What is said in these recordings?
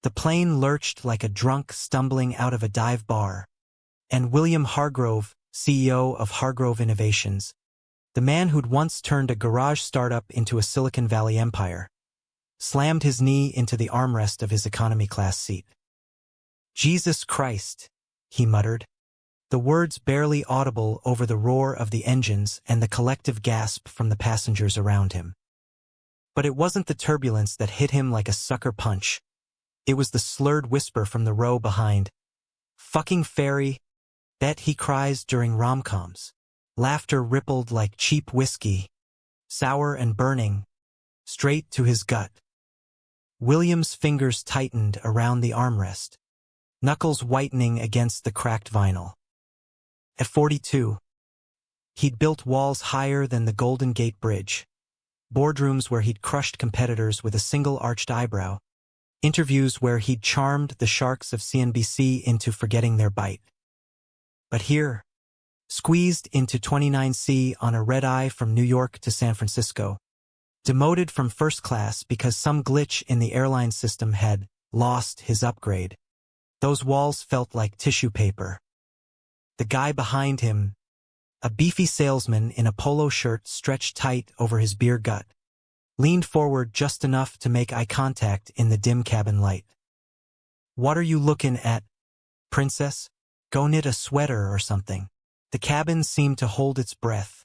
The plane lurched like a drunk stumbling out of a dive bar, and William Hargrove, CEO of Hargrove Innovations, the man who'd once turned a garage startup into a Silicon Valley empire, slammed his knee into the armrest of his economy-class seat. "Jesus Christ," he muttered, the words barely audible over the roar of the engines and the collective gasp from the passengers around him. But it wasn't the turbulence that hit him like a sucker punch. It was the slurred whisper from the row behind. "Fucking fairy," bet he cries during rom-coms. Laughter rippled like cheap whiskey, sour and burning, straight to his gut. William's fingers tightened around the armrest, knuckles whitening against the cracked vinyl. At 42, he'd built walls higher than the Golden Gate Bridge, boardrooms where he'd crushed competitors with a single arched eyebrow, interviews where he'd charmed the sharks of CNBC into forgetting their bite. But here, squeezed into 29C on a red-eye from New York to San Francisco, demoted from first class because some glitch in the airline system had lost his upgrade, those walls felt like tissue paper. The guy behind him, a beefy salesman in a polo shirt stretched tight over his beer gut, leaned forward just enough to make eye contact in the dim cabin light. "What are you looking at, princess? Go knit a sweater or something." The cabin seemed to hold its breath,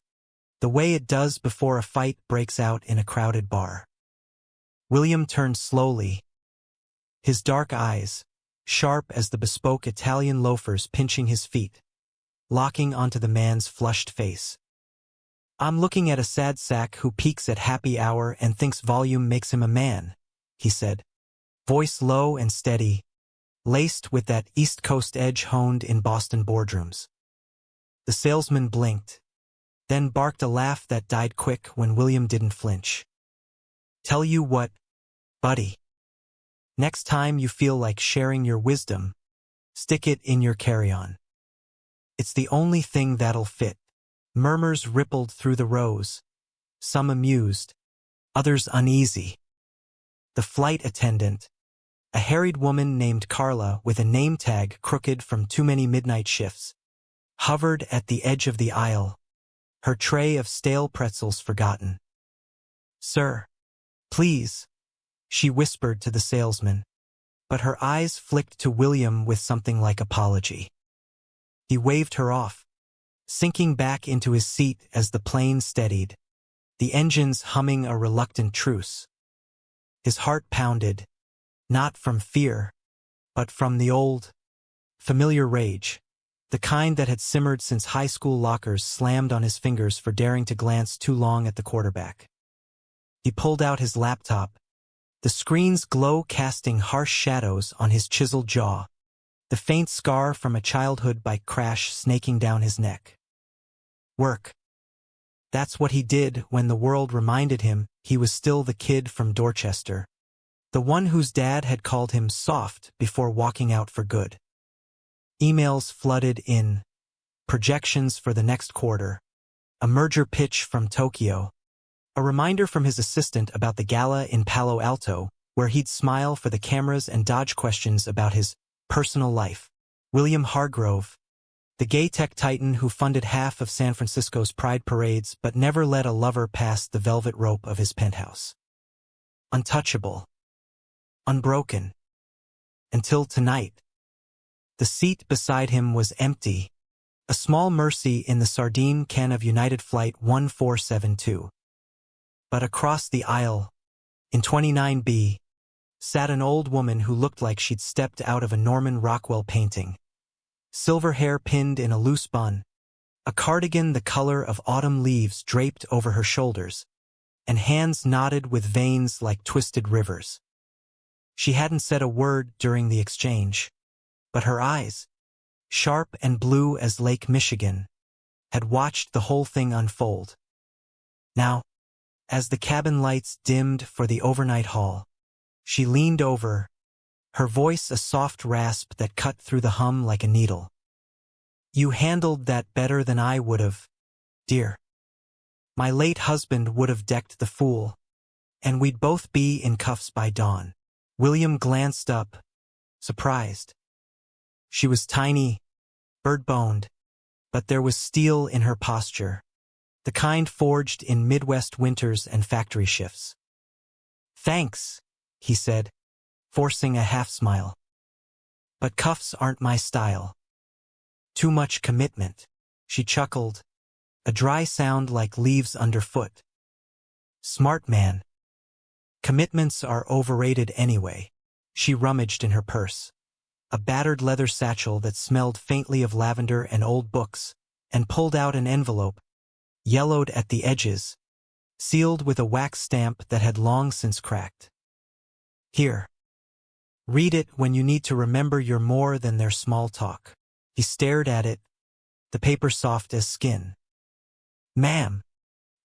the way it does before a fight breaks out in a crowded bar. William turned slowly, his dark eyes, sharp as the bespoke Italian loafers pinching his feet, locking onto the man's flushed face. "I'm looking at a sad sack who peaks at happy hour and thinks volume makes him a man," he said, voice low and steady, laced with that East Coast edge honed in Boston boardrooms. The salesman blinked, then barked a laugh that died quick when William didn't flinch. "Tell you what, buddy. Next time you feel like sharing your wisdom, stick it in your carry-on. It's the only thing that'll fit." Murmurs rippled through the rows, some amused, others uneasy. The flight attendant, a harried woman named Carla with a name tag crooked from too many midnight shifts, hovered at the edge of the aisle, her tray of stale pretzels forgotten. "Sir, please," she whispered to the salesman, but her eyes flicked to William with something like apology. He waved her off, sinking back into his seat as the plane steadied, the engines humming a reluctant truce. His heart pounded, not from fear, but from the old, familiar rage, the kind that had simmered since high school lockers slammed on his fingers for daring to glance too long at the quarterback. He pulled out his laptop, the screen's glow casting harsh shadows on his chiseled jaw, the faint scar from a childhood bike crash snaking down his neck. Work. That's what he did when the world reminded him he was still the kid from Dorchester, the one whose dad had called him soft before walking out for good. Emails flooded in, projections for the next quarter, a merger pitch from Tokyo, a reminder from his assistant about the gala in Palo Alto, where he'd smile for the cameras and dodge questions about his personal life. William Hargrove, the gay tech titan who funded half of San Francisco's pride parades but never let a lover past the velvet rope of his penthouse. Untouchable. Unbroken. Until tonight. The seat beside him was empty, a small mercy in the sardine can of United Flight 1472. But across the aisle, in 29B, sat an old woman who looked like she'd stepped out of a Norman Rockwell painting. Silver hair pinned in a loose bun, a cardigan the color of autumn leaves draped over her shoulders, and hands knotted with veins like twisted rivers. She hadn't said a word during the exchange, but her eyes, sharp and blue as Lake Michigan, had watched the whole thing unfold. Now, as the cabin lights dimmed for the overnight haul, she leaned over, her voice a soft rasp that cut through the hum like a needle. "You handled that better than I would have, dear. My late husband would have decked the fool, and we'd both be in cuffs by dawn." William glanced up, surprised. She was tiny, bird-boned, but there was steel in her posture, the kind forged in Midwest winters and factory shifts. "Thanks," he said, forcing a half-smile. "But cuffs aren't my style." "Too much commitment," she chuckled, a dry sound like leaves underfoot. "Smart man. Commitments are overrated anyway." She rummaged in her purse, a battered leather satchel that smelled faintly of lavender and old books, and pulled out an envelope, yellowed at the edges, sealed with a wax stamp that had long since cracked. "Here. Read it when you need to remember you're more than their small talk." He stared at it, the paper soft as skin. "Ma'am,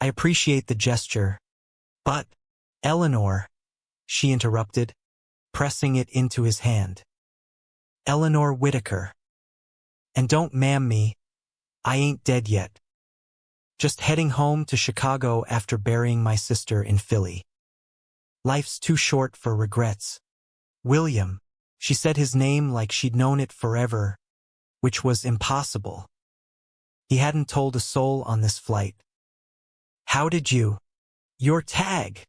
I appreciate the gesture, but, Eleanor," she interrupted, pressing it into his hand. "Eleanor Whitaker. And don't ma'am me, I ain't dead yet. Just heading home to Chicago after burying my sister in Philly. Life's too short for regrets. William." She said his name like she'd known it forever, which was impossible. He hadn't told a soul on this flight. "How did you—" "Your tag."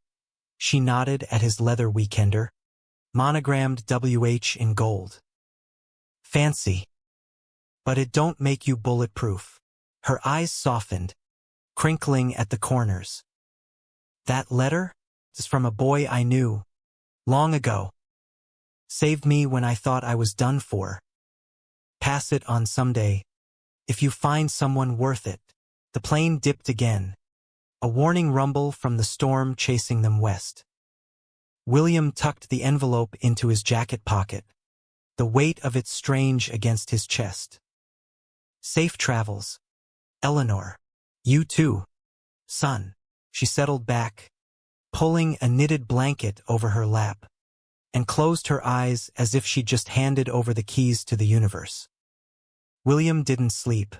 She nodded at his leather weekender, monogrammed WH in gold. "Fancy. But it don't make you bulletproof." Her eyes softened, crinkling at the corners. "That letter is from a boy I knew, long ago. Saved me when I thought I was done for. Pass it on someday, if you find someone worth it." The plane dipped again, a warning rumble from the storm chasing them west. William tucked the envelope into his jacket pocket, the weight of it strange against his chest. "Safe travels, Eleanor. You too, son." She settled back, pulling a knitted blanket over her lap, and closed her eyes as if she'd just handed over the keys to the universe. William didn't sleep.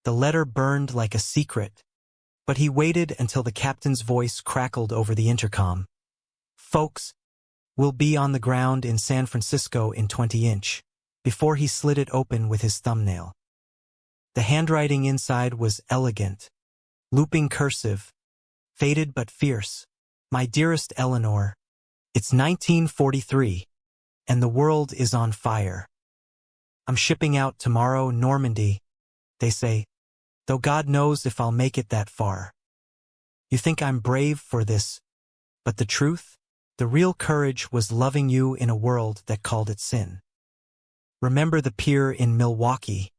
The letter burned like a secret, but he waited until the captain's voice crackled over the intercom. "Folks, we'll be on the ground in San Francisco in 20-inch, before he slid it open with his thumbnail. The handwriting inside was elegant, looping cursive, faded but fierce. "My dearest Eleanor, it's 1943, and the world is on fire. I'm shipping out tomorrow, Normandy, they say, though God knows if I'll make it that far. You think I'm brave for this, but the truth, the real courage was loving you in a world that called it sin. Remember the pier in Milwaukee?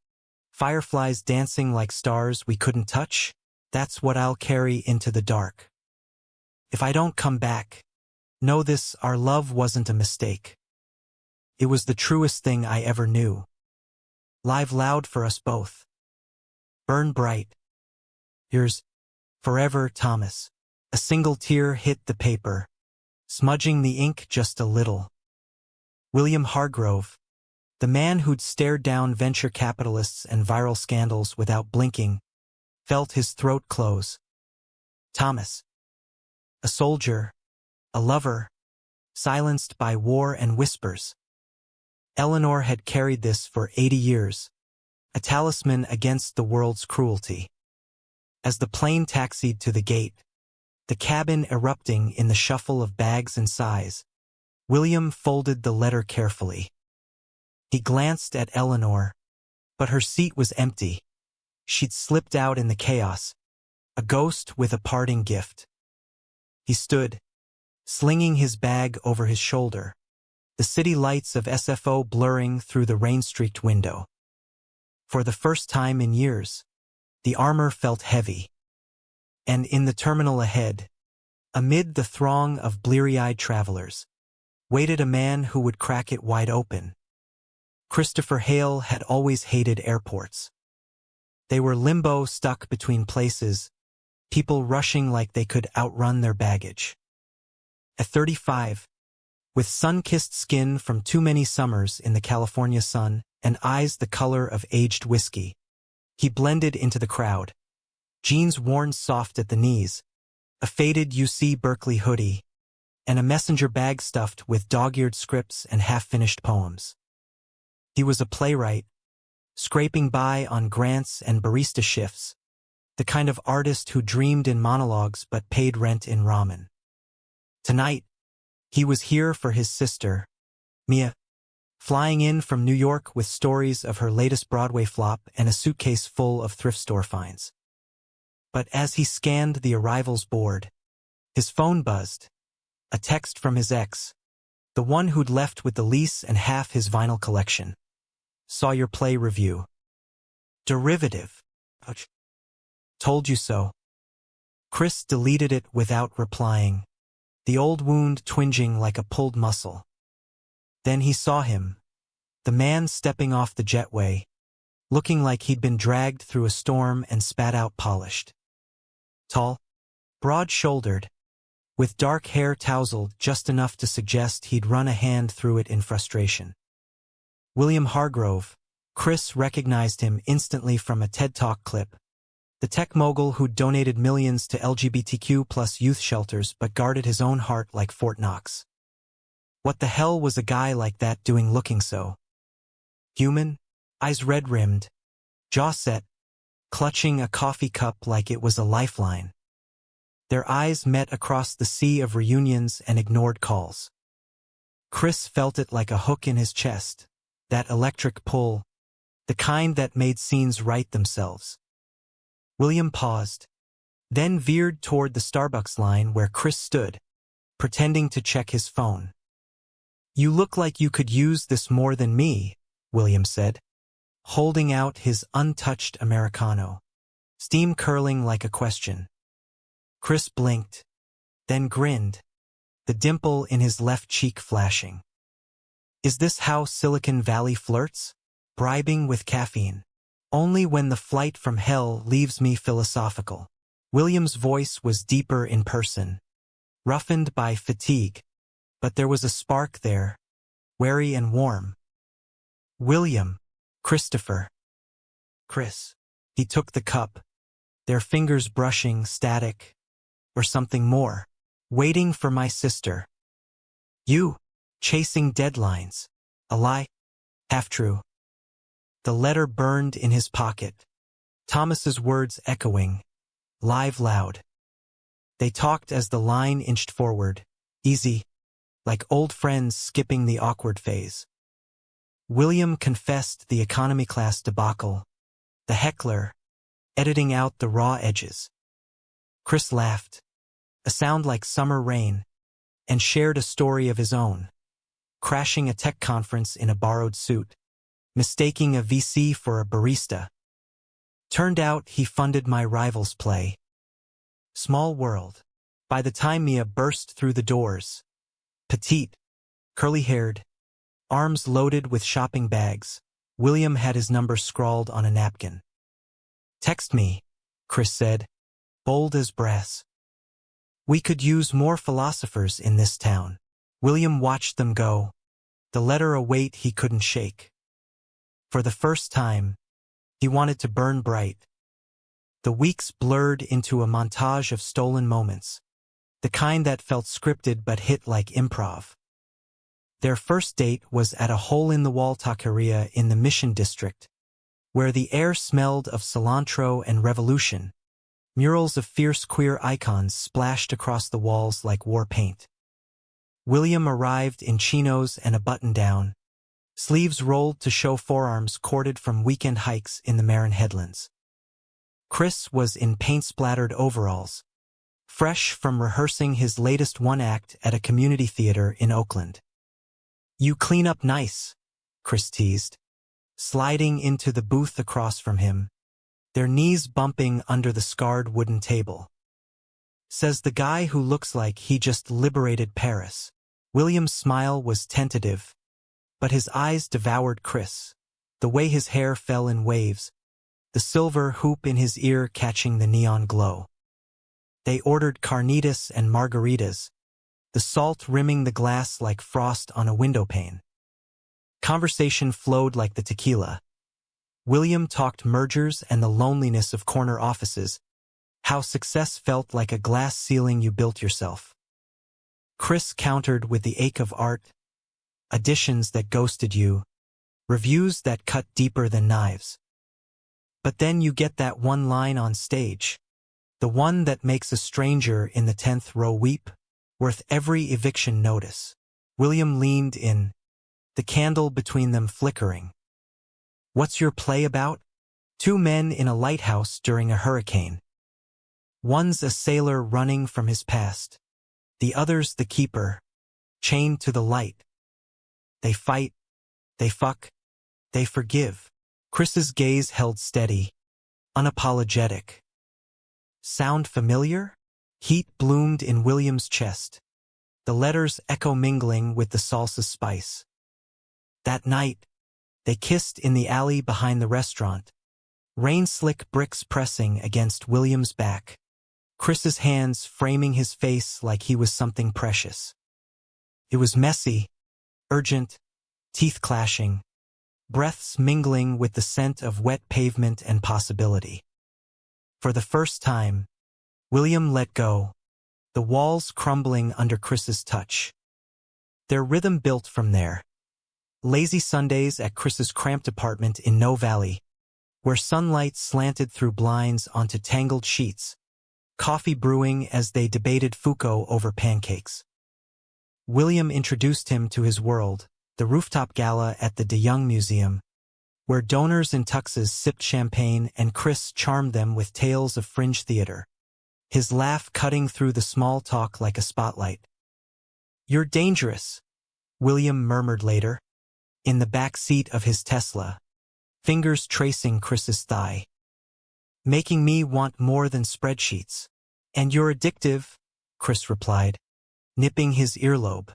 Fireflies dancing like stars we couldn't touch? That's what I'll carry into the dark. If I don't come back, know this, our love wasn't a mistake. It was the truest thing I ever knew. Live loud for us both. Burn bright. Yours, forever, Thomas." A single tear hit the paper, smudging the ink just a little. William Hargrove, the man who'd stared down venture capitalists and viral scandals without blinking, felt his throat close. Thomas. A soldier, a lover, silenced by war and whispers. Eleanor had carried this for 80 years, a talisman against the world's cruelty. As the plane taxied to the gate, the cabin erupting in the shuffle of bags and sighs, William folded the letter carefully. He glanced at Eleanor, but her seat was empty. She'd slipped out in the chaos, a ghost with a parting gift. He stood, slinging his bag over his shoulder, the city lights of SFO blurring through the rain-streaked window. For the first time in years, the armor felt heavy. And in the terminal ahead, amid the throng of bleary-eyed travelers, waited a man who would crack it wide open. Christopher Hale had always hated airports. They were limbo stuck between places, people rushing like they could outrun their baggage. At 35, with sun-kissed skin from too many summers in the California sun and eyes the color of aged whiskey, he blended into the crowd, jeans worn soft at the knees, a faded UC Berkeley hoodie, and a messenger bag stuffed with dog-eared scripts and half-finished poems. He was a playwright, scraping by on grants and barista shifts, the kind of artist who dreamed in monologues but paid rent in ramen. Tonight, he was here for his sister, Mia, flying in from New York with stories of her latest Broadway flop and a suitcase full of thrift store finds. But as he scanned the arrivals board, his phone buzzed. A text from his ex, the one who'd left with the lease and half his vinyl collection. Saw your play review. Derivative. Ouch. Told you so. Chris deleted it without replying, the old wound twinging like a pulled muscle. Then he saw him, the man stepping off the jetway, looking like he'd been dragged through a storm and spat out polished. Tall, broad-shouldered, with dark hair tousled just enough to suggest he'd run a hand through it in frustration. William Hargrove. Chris recognized him instantly from a TED Talk clip. The tech mogul who'd donated millions to LGBTQ plus youth shelters but guarded his own heart like Fort Knox. What the hell was a guy like that doing looking so human? Eyes red-rimmed, jaw set, clutching a coffee cup like it was a lifeline. Their eyes met across the sea of reunions and ignored calls. Chris felt it like a hook in his chest, that electric pull, the kind that made scenes write themselves. William paused, then veered toward the Starbucks line where Chris stood, pretending to check his phone. You look like you could use this more than me, William said, holding out his untouched Americano, steam curling like a question. Chris blinked, then grinned, the dimple in his left cheek flashing. Is this how Silicon Valley flirts? Bribing with caffeine. Only when the flight from hell leaves me philosophical. William's voice was deeper in person, roughened by fatigue, but there was a spark there, wary and warm. William, Christopher. Chris. He took the cup, their fingers brushing static, or something more. Waiting for my sister. You, chasing deadlines. A lie? Half true. The letter burned in his pocket, Thomas's words echoing, live loud. They talked as the line inched forward, easy, like old friends skipping the awkward phase. William confessed the economy class debacle, the heckler, editing out the raw edges. Chris laughed, a sound like summer rain, and shared a story of his own, crashing a tech conference in a borrowed suit, mistaking a VC for a barista. Turned out he funded my rival's play. Small world. By the time Mia burst through the doors, petite, curly-haired, arms loaded with shopping bags, William had his number scrawled on a napkin. Text me, Chris said, bold as brass. We could use more philosophers in this town. William watched them go, the letter a weight he couldn't shake. For the first time, he wanted to burn bright. The weeks blurred into a montage of stolen moments, the kind that felt scripted but hit like improv. Their first date was at a hole-in-the-wall taqueria in the Mission District, where the air smelled of cilantro and revolution. Murals of fierce queer icons splashed across the walls like war paint. William arrived in chinos and a button-down, sleeves rolled to show forearms corded from weekend hikes in the Marin Headlands. Chris was in paint-splattered overalls, fresh from rehearsing his latest one-act at a community theater in Oakland. You clean up nice, Chris teased, sliding into the booth across from him, their knees bumping under the scarred wooden table. Says the guy who looks like he just liberated Paris. William's smile was tentative, but his eyes devoured Chris, the way his hair fell in waves, the silver hoop in his ear catching the neon glow. They ordered carnitas and margaritas, the salt rimming the glass like frost on a windowpane. Conversation flowed like the tequila. William talked mergers and the loneliness of corner offices, how success felt like a glass ceiling you built yourself. Chris countered with the ache of art, additions that ghosted you, reviews that cut deeper than knives. But then you get that one line on stage, the one that makes a stranger in the 10th row weep, worth every eviction notice. William leaned in, the candle between them flickering. What's your play about? Two men in a lighthouse during a hurricane. One's a sailor running from his past. The other's the keeper, chained to the light. They fight, they fuck, they forgive. Chris's gaze held steady, unapologetic. Sound familiar? Heat bloomed in William's chest, the letters echo mingling with the salsa spice. That night, they kissed in the alley behind the restaurant, rain-slick bricks pressing against William's back, Chris's hands framing his face like he was something precious. It was messy, urgent, teeth clashing, breaths mingling with the scent of wet pavement and possibility. For the first time, William let go, the walls crumbling under Chris's touch. Their rhythm built from there. Lazy Sundays at Chris's cramped apartment in No Valley, where sunlight slanted through blinds onto tangled sheets, coffee brewing as they debated Foucault over pancakes. William introduced him to his world, the rooftop gala at the De Young Museum, where donors in tuxes sipped champagne and Chris charmed them with tales of fringe theater, his laugh cutting through the small talk like a spotlight. "You're dangerous," William murmured later, in the back seat of his Tesla, fingers tracing Chris's thigh. "Making me want more than spreadsheets." "And you're addictive," Chris replied, nipping his earlobe.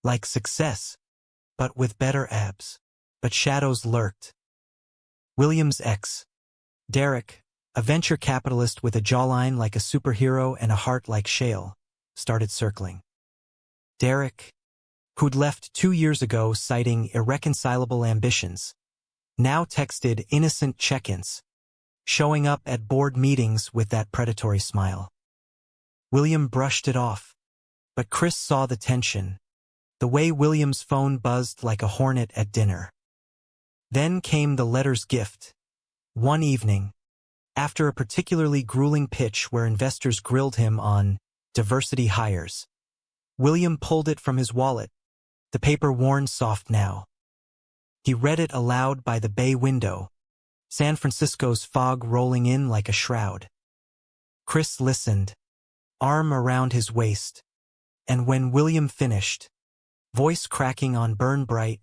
"Like success, but with better abs." But shadows lurked. William's ex, Derek, a venture capitalist with a jawline like a superhero and a heart like shale, started circling. Derek, who'd left 2 years ago citing irreconcilable ambitions, now texted innocent check-ins, showing up at board meetings with that predatory smile. William brushed it off, but Chris saw the tension, the way William's phone buzzed like a hornet at dinner. Then came the letter's gift. One evening, after a particularly grueling pitch where investors grilled him on diversity hires, William pulled it from his wallet, the paper worn soft now. He read it aloud by the bay window, San Francisco's fog rolling in like a shroud. Chris listened, arm around his waist, and when William finished, voice cracking on Burn Bright,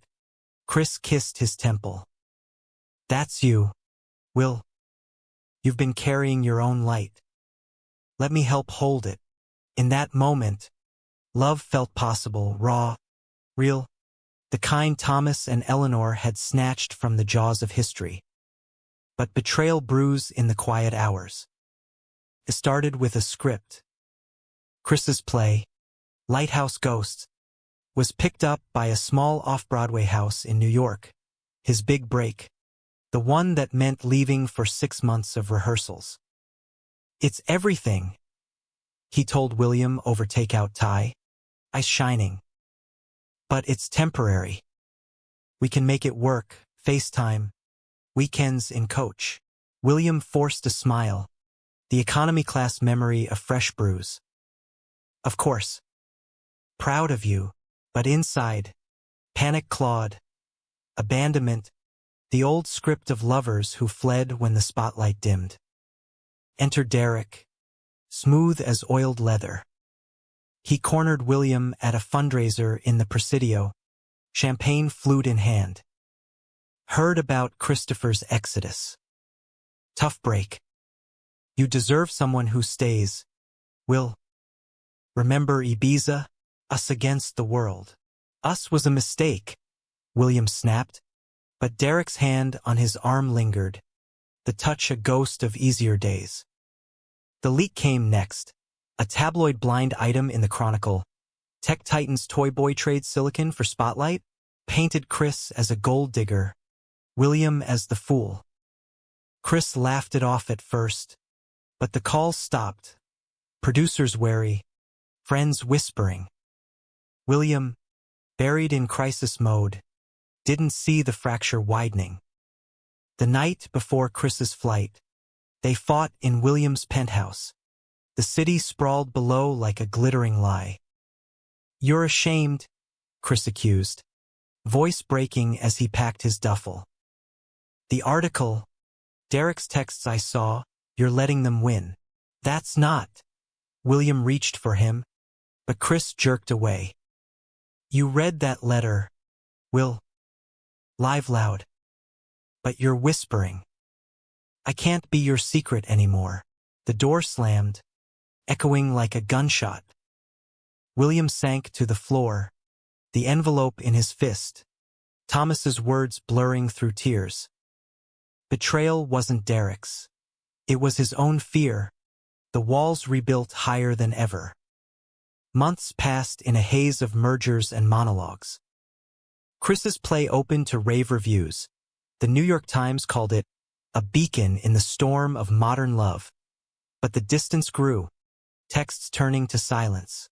Chris kissed his temple. "That's you, Will. You've been carrying your own light. Let me help hold it." In that moment, love felt possible, raw, real, the kind Thomas and Eleanor had snatched from the jaws of history. But betrayal brews in the quiet hours. It started with a script. Chris's play, Lighthouse Ghosts, was picked up by a small off-Broadway house in New York, his big break, the one that meant leaving for 6 months of rehearsals. "It's everything," he told William over takeout Thai, eyes shining. "But it's temporary. We can make it work, FaceTime, weekends in coach." William forced a smile, the economy class memory a fresh bruise. "Of course. Proud of you." But inside, panic clawed, abandonment, the old script of lovers who fled when the spotlight dimmed. Enter Derek, smooth as oiled leather. He cornered William at a fundraiser in the Presidio, champagne flute in hand. Heard about Christopher's exodus. "Tough break. You deserve someone who stays, Will. Remember Ibiza? Us against the world." "Us was a mistake," William snapped, but Derek's hand on his arm lingered, the touch a ghost of easier days. The leak came next, a tabloid blind item in the Chronicle. Tech Titans Toy Boy trade silicon for Spotlight, painted Chris as a gold digger, William as the fool. Chris laughed it off at first, but the calls stopped, producers wary, friends whispering. William, buried in crisis mode, didn't see the fracture widening. The night before Chris's flight, they fought in William's penthouse. The city sprawled below like a glittering lie. "You're ashamed," Chris accused, voice breaking as he packed his duffel. "The article, Derek's texts I saw, you're letting them win." "That's not." William reached for him, but Chris jerked away. "You read that letter, Will. Live loud. But you're whispering. I can't be your secret anymore." The door slammed, echoing like a gunshot. William sank to the floor, the envelope in his fist, Thomas's words blurring through tears. Betrayal wasn't Derek's. It was his own fear, the walls rebuilt higher than ever. Months passed in a haze of mergers and monologues. Chris's play opened to rave reviews. The New York Times called it a beacon in the storm of modern love. But the distance grew, texts turning to silence.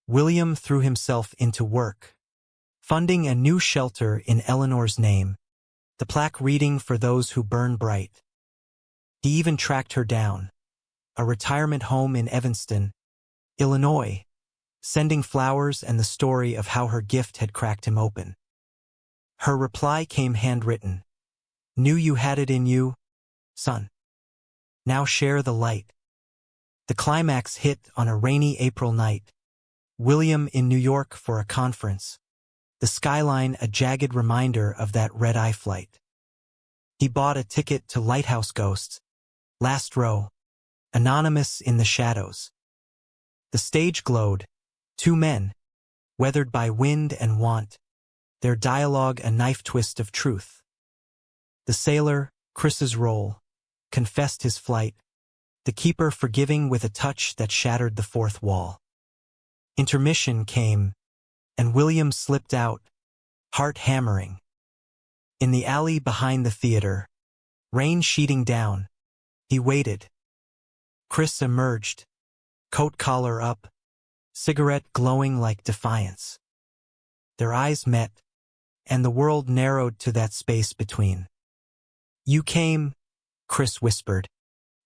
William threw himself into work, funding a new shelter in Eleanor's name, the plaque reading "For those who burn bright." He even tracked her down, a retirement home in Evanston, Illinois, sending flowers and the story of how her gift had cracked him open. Her reply came handwritten. "Knew you had it in you, son. Now share the light." The climax hit on a rainy April night. William in New York for a conference. The skyline a jagged reminder of that red-eye flight. He bought a ticket to Lighthouse Ghosts, last row, anonymous in the shadows. The stage glowed, two men, weathered by wind and want, their dialogue a knife twist of truth. The sailor, Chris's role, confessed his flight, the keeper forgiving with a touch that shattered the fourth wall. Intermission came, and William slipped out, heart hammering. In the alley behind the theater, rain sheeting down, he waited. Chris emerged, coat collar up, cigarette glowing like defiance. Their eyes met, and the world narrowed to that space between. "You came," Chris whispered,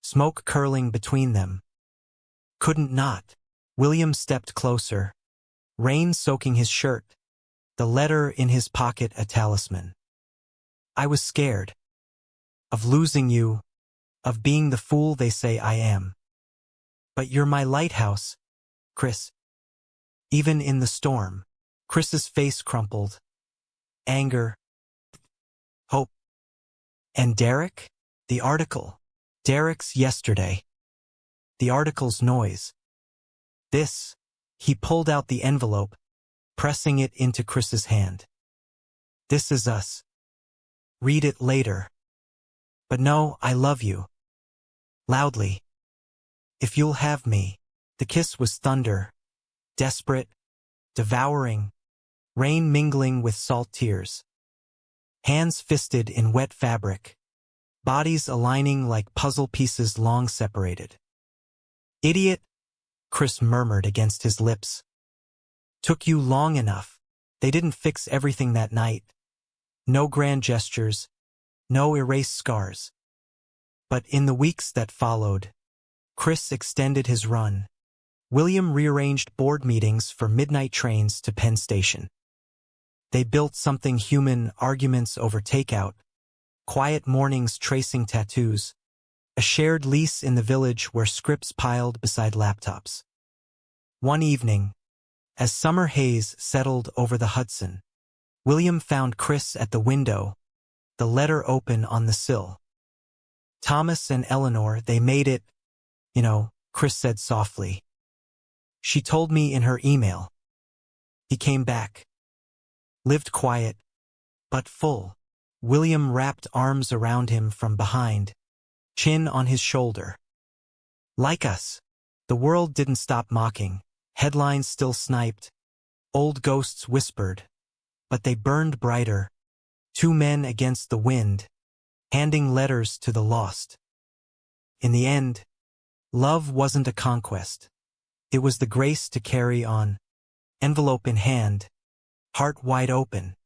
smoke curling between them. "Couldn't not." William stepped closer, rain soaking his shirt, the letter in his pocket a talisman. "I was scared. Of losing you, of being the fool they say I am. But you're my lighthouse, Chris. Even in the storm." Chris's face crumpled. Anger. Hope. "And Derek? The article. Derek's yesterday. The article's noise. This." He pulled out the envelope, pressing it into Chris's hand. "This is us. Read it later. But no, I love you." Loudly. "If you'll have me." The kiss was thunder, desperate, devouring, rain mingling with salt tears. Hands fisted in wet fabric, bodies aligning like puzzle pieces long separated. "Idiot," Chris murmured against his lips. "Took you long enough. They didn't fix everything that night. No grand gestures, no erased scars." But in the weeks that followed, Chris extended his run. William rearranged board meetings for midnight trains to Penn Station. They built something human, arguments over takeout, quiet mornings tracing tattoos, a shared lease in the village where scripts piled beside laptops. One evening, as summer haze settled over the Hudson, William found Chris at the window, the letter open on the sill. "Thomas and Eleanor, they made it, Chris said softly. "She told me in her email." He came back. Lived quiet, but full. William wrapped arms around him from behind, chin on his shoulder. "Like us." The world didn't stop mocking. Headlines still sniped. Old ghosts whispered. But they burned brighter. Two men against the wind, handing letters to the lost. In the end, love wasn't a conquest. It was the grace to carry on, envelope in hand, heart wide open.